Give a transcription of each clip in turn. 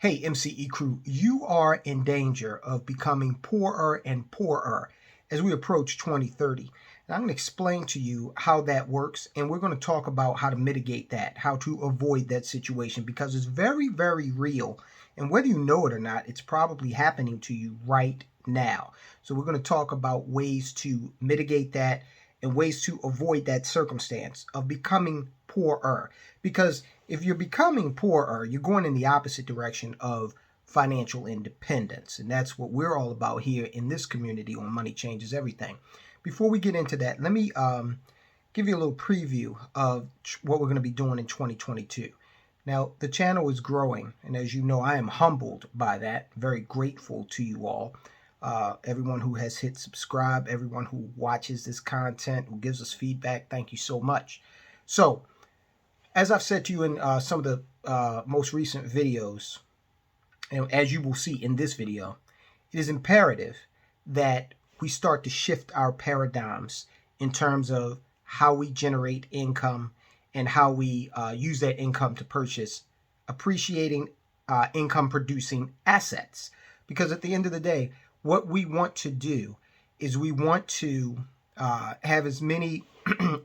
Hey, MCE crew, you are in danger of becoming poorer and poorer as we approach 2030. And I'm going to explain to you how that works, and we're going to talk about how to mitigate that, how to avoid that situation, because it's very, very real. And whether you know it or not, it's probably happening to you right now. So we're going to talk about ways to mitigate that and ways to avoid that circumstance of becoming poorer. Because if you're becoming poorer, you're going in the opposite direction of financial independence. And that's what we're all about here in this community on Money Changes Everything. Before we get into that, let me give you a little preview of what we're going to be doing in 2022. Now, the channel is growing, and as you know, I am humbled by that. Very grateful to you all. Everyone who has hit subscribe, everyone who watches this content, who gives us feedback, thank you so much. So, as I've said to you in some of the most recent videos, and as you will see in this video, it is imperative that we start to shift our paradigms in terms of how we generate income and how we use that income to purchase appreciating income producing assets. Because at the end of the day, what we want to do is we want to have as many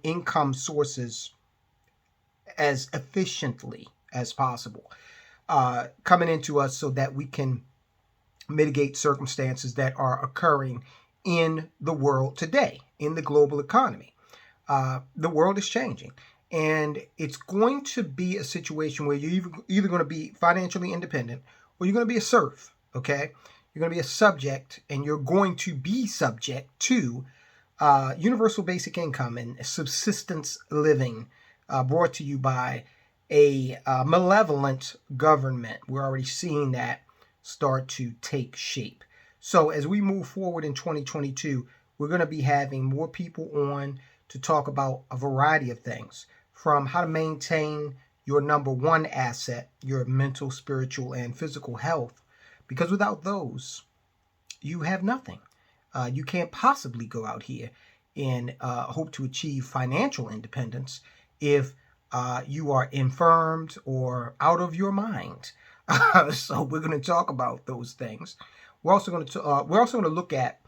income sources as efficiently as possible coming into us so that we can mitigate circumstances that are occurring in the world today, in the global economy. The world is changing, and it's going to be a situation where you're either going to be financially independent or you're going to be a serf, okay? You're going to be a subject, and you're going to be subject to universal basic income and subsistence living brought to you by a malevolent government. We're already seeing that start to take shape. So as we move forward in 2022, we're going to be having more people on to talk about a variety of things, from how to maintain your number one asset, your mental, spiritual, and physical health, because without those, you have nothing. You can't possibly go out here and hope to achieve financial independence if you are infirmed or out of your mind. So we're going to talk about those things. We're also going to look at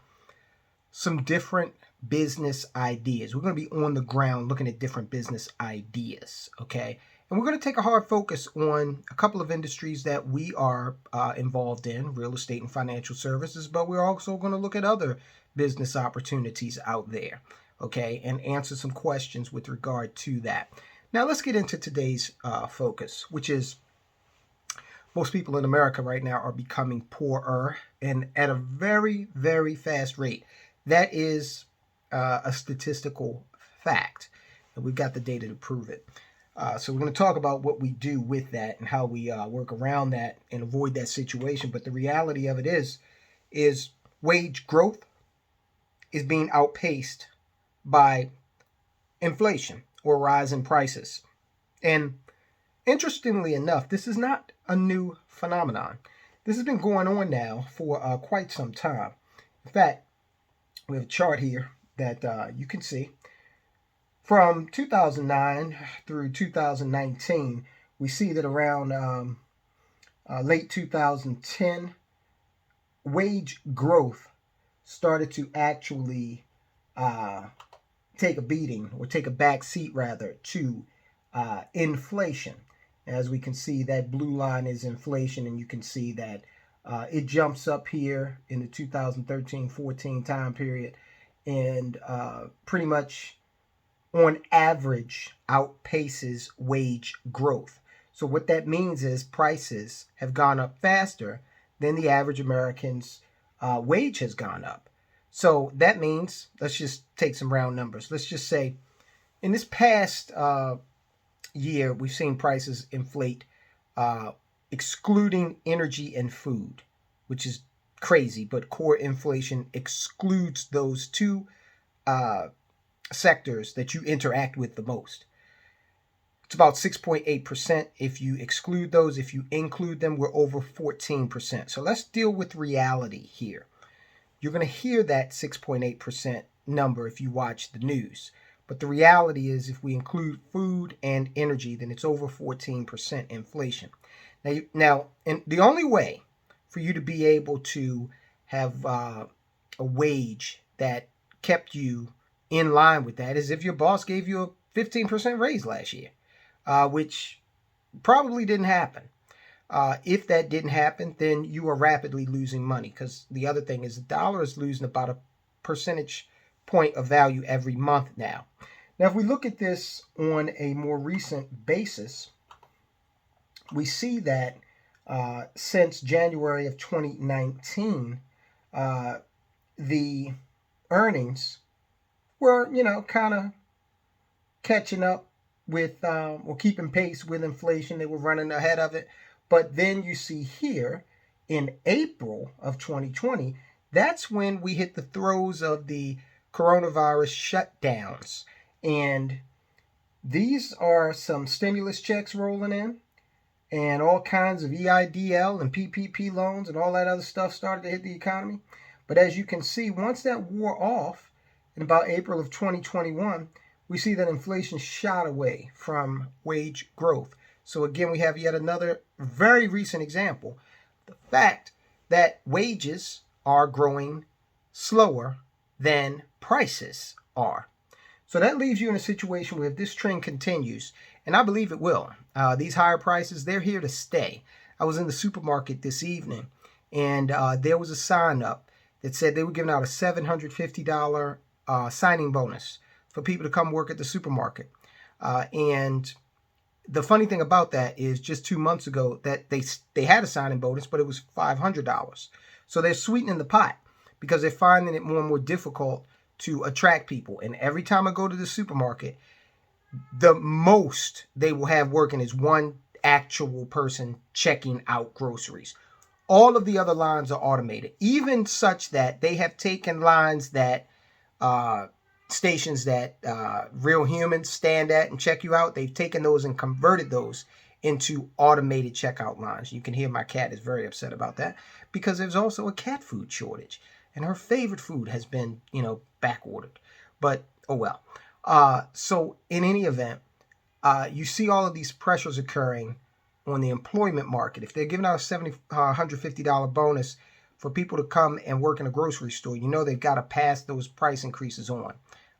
some different business ideas. We're going to be on the ground looking at different business ideas, okay? And we're going to take a hard focus on a couple of industries that we are involved in, real estate and financial services, but we're also going to look at other business opportunities out there, okay, and answer some questions with regard to that. Now, let's get into today's focus, which is most people in America right now are becoming poorer and at a very, very fast rate. That is a statistical fact, and we've got the data to prove it. So we're going to talk about what we do with that and how we work around that and avoid that situation. But the reality of it is wage growth is being outpaced by inflation or rise in prices. And interestingly enough, this is not a new phenomenon. This has been going on now for quite some time. In fact, we have a chart here that you can see. From 2009 through 2019, we see that around late 2010, wage growth started to actually take a beating, or take a back seat rather, to inflation. As we can see, that blue line is inflation, and you can see that it jumps up here in the 2013-14 time period, and pretty much on average outpaces wage growth. So what that means is prices have gone up faster than the average American's wage has gone up. So that means, let's just take some round numbers. Let's just say in this past year, we've seen prices inflate, excluding energy and food, which is crazy, but core inflation excludes those two sectors that you interact with the most. It's about 6.8%. If you exclude those, if you include them, we're over 14%. So let's deal with reality here. You're going to hear that 6.8% number if you watch the news. But the reality is, if we include food and energy, then it's over 14% inflation. And the only way for you to be able to have a wage that kept you in line with that is if your boss gave you a 15% raise last year, which probably didn't happen. If that didn't happen, then you are rapidly losing money, because the other thing is the dollar is losing about a percentage point of value every month now. Now, if we look at this on a more recent basis, we see that since January of 2019, the earnings were, kind of catching up with or keeping pace with inflation. They were running ahead of it. But then you see here in April of 2020, that's when we hit the throes of the coronavirus shutdowns. And these are some stimulus checks rolling in, and all kinds of EIDL and PPP loans and all that other stuff started to hit the economy. But as you can see, once that wore off in about April of 2021, we see that inflation shot away from wage growth. So again, we have yet another very recent example. The fact that wages are growing slower than prices are. So that leaves you in a situation where if this trend continues, and I believe it will, these higher prices, they're here to stay. I was in the supermarket this evening, and there was a sign up that said they were giving out a $750 signing bonus for people to come work at the supermarket. And the funny thing about that is just 2 months ago that they had a signing bonus, but it was $500. So they're sweetening the pot because they're finding it more and more difficult to attract people. And every time I go to the supermarket, the most they will have working is one actual person checking out groceries. All of the other lines are automated, even such that they have taken lines that stations that real humans stand at and check you out. They've taken those and converted those into automated checkout lines. You can hear my cat is very upset about that because there's also a cat food shortage, and her favorite food has been, back ordered. But oh well. So in any event, you see all of these pressures occurring on the employment market. If they're giving out a $150 bonus for people to come and work in a grocery store, they've got to pass those price increases on.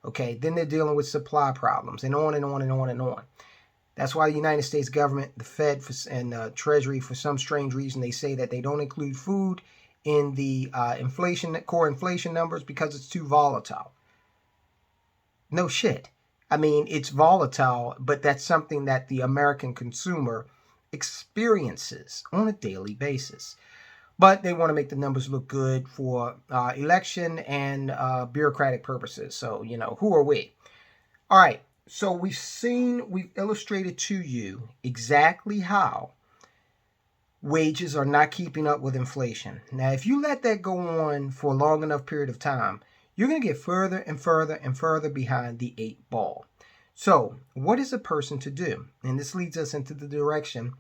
Okay, then they're dealing with supply problems and on and on and on and on. That's why the United States government, the Fed, and Treasury, for some strange reason, they say that they don't include food in the core inflation numbers because it's too volatile. No shit. I mean, it's volatile, but that's something that the American consumer experiences on a daily basis. But they want to make the numbers look good for election and bureaucratic purposes. So, who are we? All right. So we've illustrated to you exactly how wages are not keeping up with inflation. Now, if you let that go on for a long enough period of time, you're going to get further and further and further behind the 8 ball. So what is a person to do? And this leads us into the direction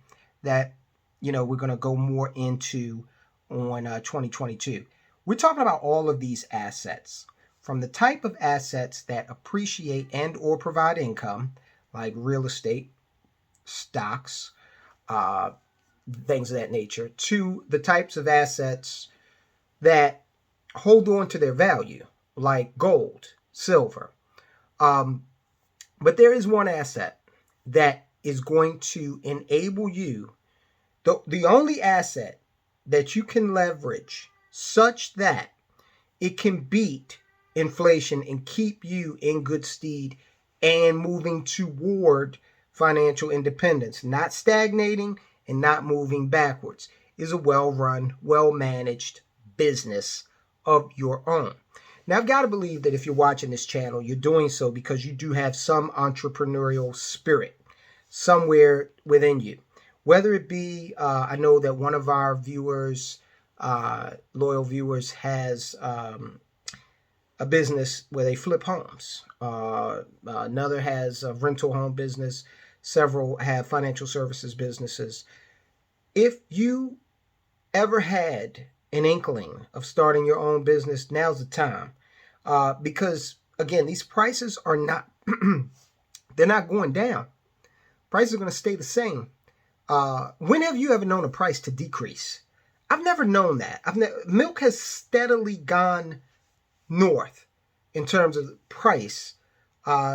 that, we're going to go more into on 2022. We're talking about all of these assets, from the type of assets that appreciate and or provide income, like real estate, stocks, things of that nature, to the types of assets that hold on to their value, like gold, silver. But there is one asset that is going to enable you, the only asset that you can leverage such that it can beat inflation and keep you in good stead and moving toward financial independence, not stagnating and not moving backwards, is a well-run, well-managed business of your own. Now, I've got to believe that if you're watching this channel, you're doing so because you do have some entrepreneurial spirit somewhere within you. Whether it be, I know that one of our viewers, loyal viewers, has a business where they flip homes. Another has a rental home business. Several have financial services businesses. If you ever had an inkling of starting your own business, now's the time. Because, again, these prices are not, they're not going down. Prices are going to stay the same. When have you ever known a price to decrease? I've never known that. Milk has steadily gone north in terms of the price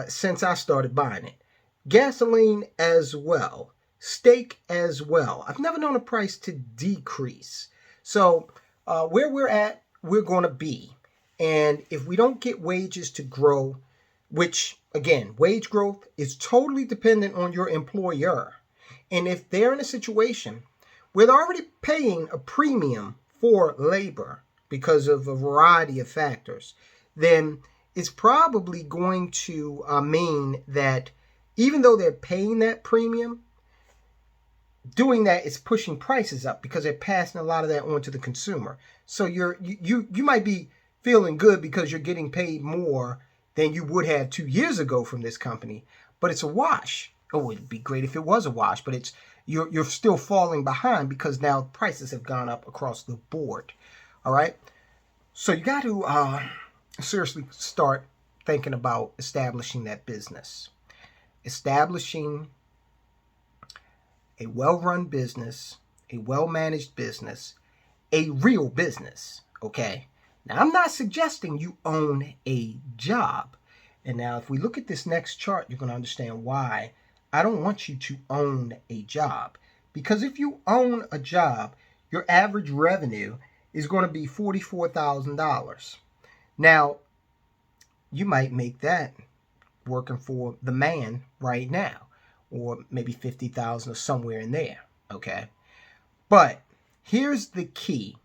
since I started buying it. Gasoline as well. Steak as well. I've never known a price to decrease. So where we're at, we're going to be. And if we don't get wages to grow, which, again, wage growth is totally dependent on your employer. And if they're in a situation where they're already paying a premium for labor because of a variety of factors, then it's probably going to mean that even though they're paying that premium, doing that is pushing prices up because they're passing a lot of that on to the consumer. So you might be feeling good because you're getting paid more than you would have 2 years ago from this company, but it's a wash. Oh, it'd be great if it was a wash, but you're still falling behind because now prices have gone up across the board. All right, so you got to seriously start thinking about establishing that business, establishing a well-run business, a well-managed business, a real business. Okay. Now, I'm not suggesting you own a job. And now, if we look at this next chart, you're going to understand why I don't want you to own a job. Because if you own a job, your average revenue is going to be $44,000. Now, you might make that working for the man right now, or maybe 50,000 or somewhere in there. Okay. But here's the key.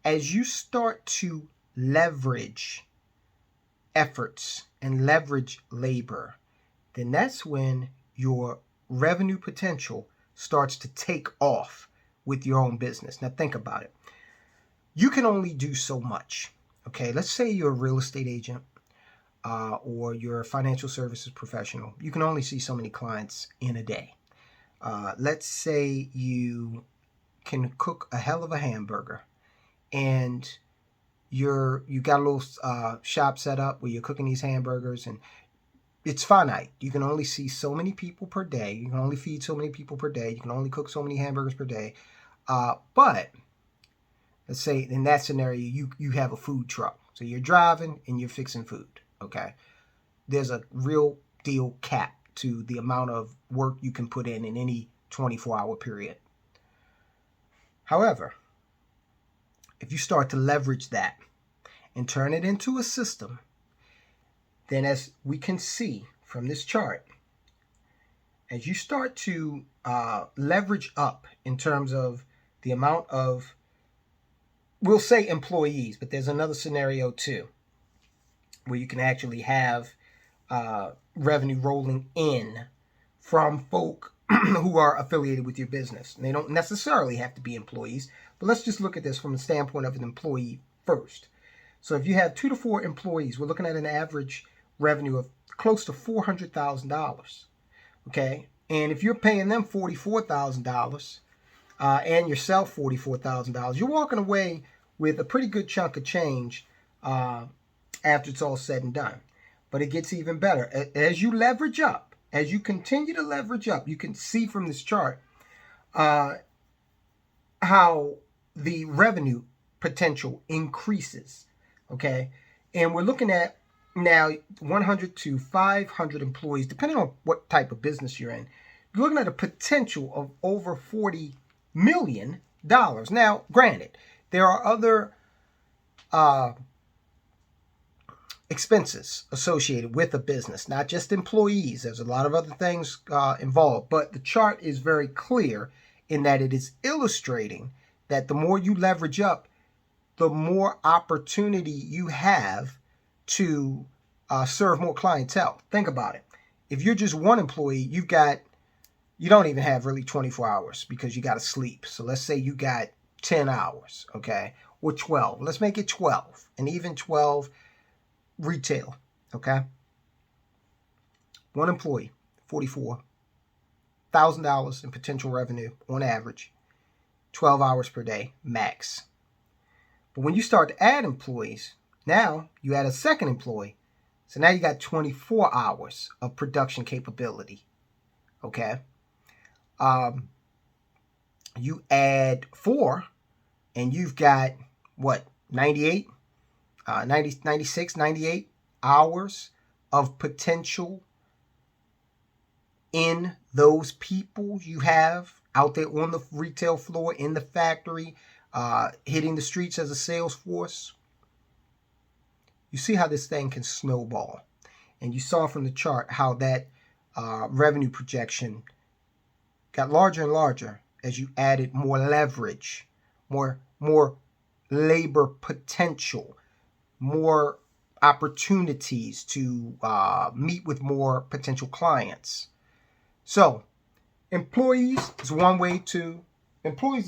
As you start to leverage efforts and leverage labor, then that's when your revenue potential starts to take off with your own business. Now think about it. You can only do so much. Okay, let's say you're a real estate agent or you're a financial services professional. You can only see so many clients in a day. Let's say you can cook a hell of a hamburger and you got a little shop set up where you're cooking these hamburgers, and it's finite. You can only see so many people per day. You can only feed so many people per day. You can only cook so many hamburgers per day. But let's say in that scenario, you have a food truck. So you're driving and you're fixing food. Okay. There's a real deal cap to the amount of work you can put in any 24-hour period. However, if you start to leverage that and turn it into a system, then as we can see from this chart, as you start to leverage up in terms of the amount of, we'll say employees, but there's another scenario too, where you can actually have revenue rolling in from folk who are affiliated with your business. And they don't necessarily have to be employees, but let's just look at this from the standpoint of an employee first. So if you have 2 to 4 employees, we're looking at an average revenue of close to $400,000. Okay. And if you're paying them $44,000 and yourself $44,000, you're walking away with a pretty good chunk of change after it's all said and done. But it gets even better. As you leverage up, as you continue to leverage up, you can see from this chart how the revenue potential increases. Okay. And we're looking at now 100 to 500 employees, depending on what type of business you're in. You're looking at a potential of over $40 million. Now, granted, there are other expenses associated with a business, not just employees. There's a lot of other things involved, but the chart is very clear in that it is illustrating that the more you leverage up, the more opportunity you have to serve more clientele. Think about it. If you're just one employee, you don't even have really 24 hours because you got to sleep. So let's say you got 10 hours, okay, or 12. Let's make it 12, and even 12 retail, okay? One employee, $44,000 in potential revenue on average, 12 hours per day max. But when you start to add employees, now you add a second employee. So now you got 24 hours of production capability. Okay. You add 4, and you've got what, 98, 90, 96, 98 hours of potential in those people you have out there on the retail floor, in the factory, hitting the streets as a sales force. You see how this thing can snowball. And you saw from the chart how that revenue projection got larger and larger as you added more leverage, more labor potential, more opportunities to meet with more potential clients. So employees is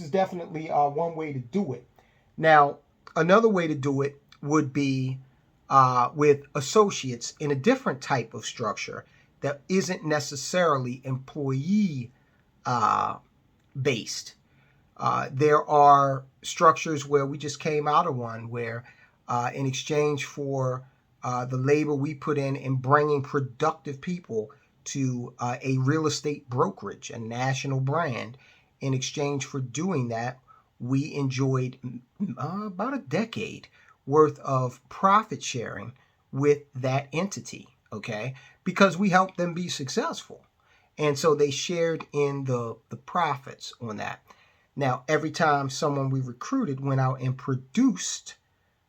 definitely one way to do it. Now, another way to do it would be with associates in a different type of structure that isn't necessarily employee based. There are structures where we just came out of one where in exchange for the labor we put in bringing productive people to a real estate brokerage, a national brand, in exchange for doing that, we enjoyed about a decade worth of profit sharing with that entity, okay? Because we helped them be successful. And so they shared in the profits on that. Now, every time someone we recruited went out and produced,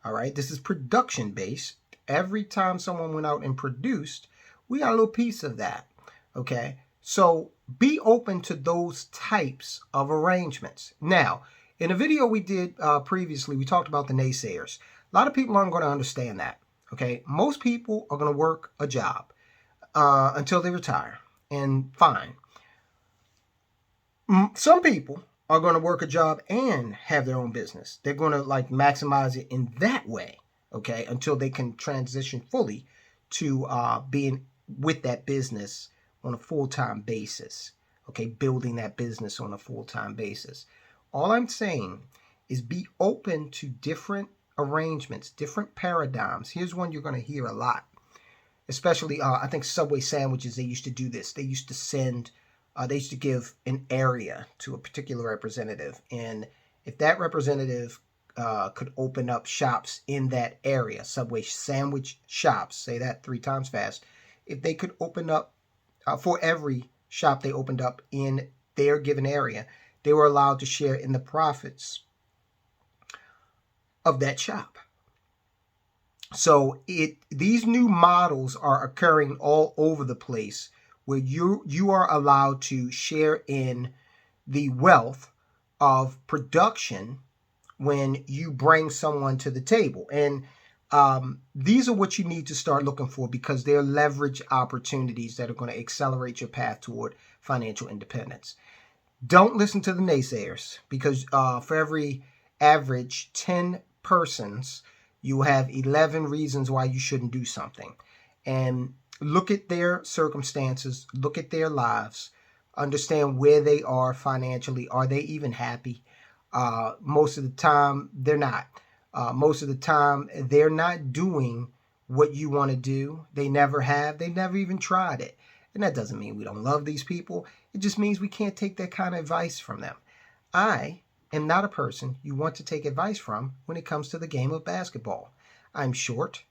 all right, this is production based. Every time someone went out and produced, we got a little piece of that, okay? So be open to those types of arrangements. Now, in a video we did previously, we talked about the naysayers. A lot of people aren't going to understand that, okay? Most people are going to work a job until they retire, and fine. Some people are going to work a job and have their own business. They're going to like maximize it in that way, okay, until they can transition fully to being with that business on a full-time basis, okay, building that business on a full-time basis. All I'm saying is be open to different arrangements, different paradigms. Here's one you're going to hear a lot, especially I think Subway sandwiches, they used to do this. They used to send they used to give an area to a particular representative, and if that representative could open up shops in that area, Subway sandwich shops, say that 3 times fast, if they could open up for every shop they opened up in their given area, they were allowed to share in the profits of that shop. So these new models are occurring all over the place, where you are allowed to share in the wealth of production when you bring someone to the table. And these are what you need to start looking for, because they're leverage opportunities that are going to accelerate your path toward financial independence. Don't listen to the naysayers, because for every average 10 persons, you have 11 reasons why you shouldn't do something. And look at their circumstances, look at their lives, understand where they are financially. Are they even happy? Most of the time, they're not. Most of the time, they're not doing what you want to do. They never have. They've never even tried it. And that doesn't mean we don't love these people. It just means we can't take that kind of advice from them. I am not a person you want to take advice from when it comes to the game of basketball. I'm short.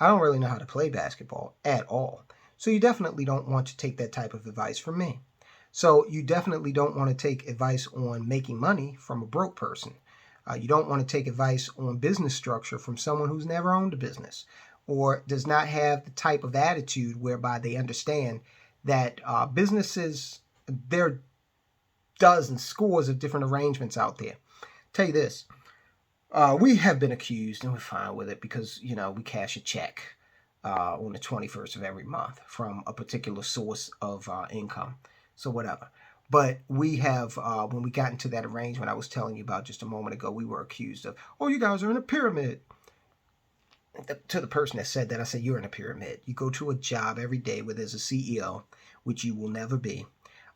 I don't really know how to play basketball at all. So you definitely don't want to take that type of advice from me. So you definitely don't want to take advice on making money from a broke person. You don't want to take advice on business structure from someone who's never owned a business or does not have the type of attitude whereby they understand that businesses, there are dozens, scores of different arrangements out there. Tell you this, we have been accused, and we're fine with it because, you know, we cash a check on the 21st of every month from a particular source of income. So whatever. But we have, when we got into that arrangement I was telling you about just a moment ago, we were accused of, oh, you guys are in a pyramid. To the person that said that, I said, you're in a pyramid. You go to a job every day where there's a CEO, which you will never be.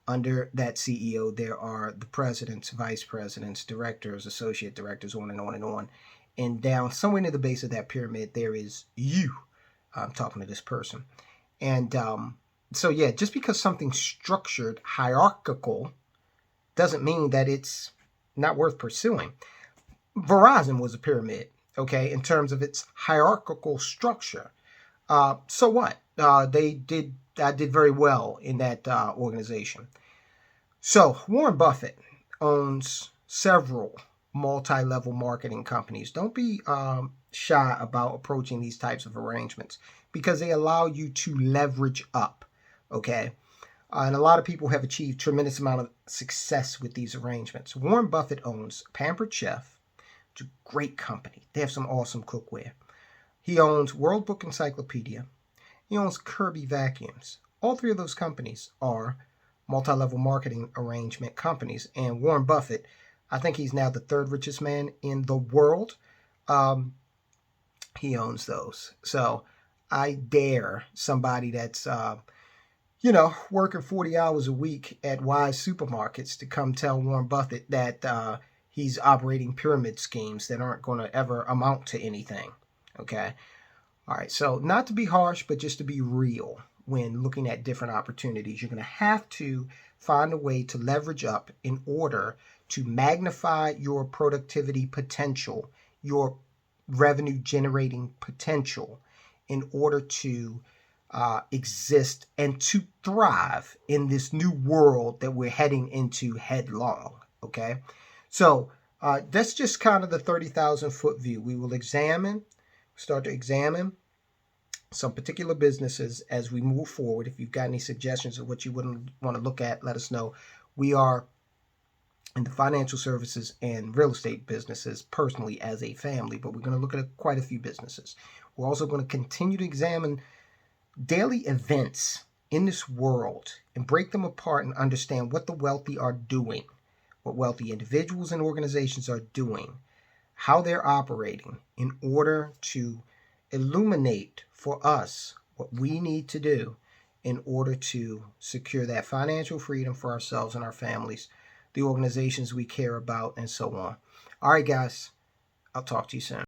Under that CEO, there are the presidents, vice presidents, directors, associate directors, on and on and on. And down somewhere near the base of that pyramid, there is you. I'm talking to this person. And so, yeah, just because something's structured, hierarchical, doesn't mean that it's not worth pursuing. Verizon was a pyramid, okay, in terms of its hierarchical structure. So what? They did. I did very well in that organization. So Warren Buffett owns several multi-level marketing companies. Don't be shy about approaching these types of arrangements because they allow you to leverage up. Okay. And a lot of people have achieved tremendous amount of success with these arrangements. Warren Buffett owns Pampered Chef. It's a great company. They have some awesome cookware. He owns World Book Encyclopedia. He owns Kirby Vacuums. All three of those companies are multi-level marketing arrangement companies. And Warren Buffett, I think he's now the third richest man in the world. He owns those. So I dare somebody that's working 40 hours a week at Wise Supermarkets to come tell Warren Buffett that he's operating pyramid schemes that aren't going to ever amount to anything. Okay. All right. So not to be harsh, but just to be real when looking at different opportunities, you're going to have to find a way to leverage up in order to magnify your productivity potential, your revenue generating potential in order to exist and to thrive in this new world that we're heading into headlong. Okay. So that's just kind of the 30,000 foot view. We will start to examine some particular businesses as we move forward. If you've got any suggestions of what you would want to look at, let us know. We are in the financial services and real estate businesses personally as a family, but we're going to look at quite a few businesses. We're also going to continue to examine daily events in this world and break them apart and understand what the wealthy are doing, what wealthy individuals and organizations are doing, how they're operating in order to illuminate for us what we need to do in order to secure that financial freedom for ourselves and our families, the organizations we care about, and so on. All right, guys, I'll talk to you soon.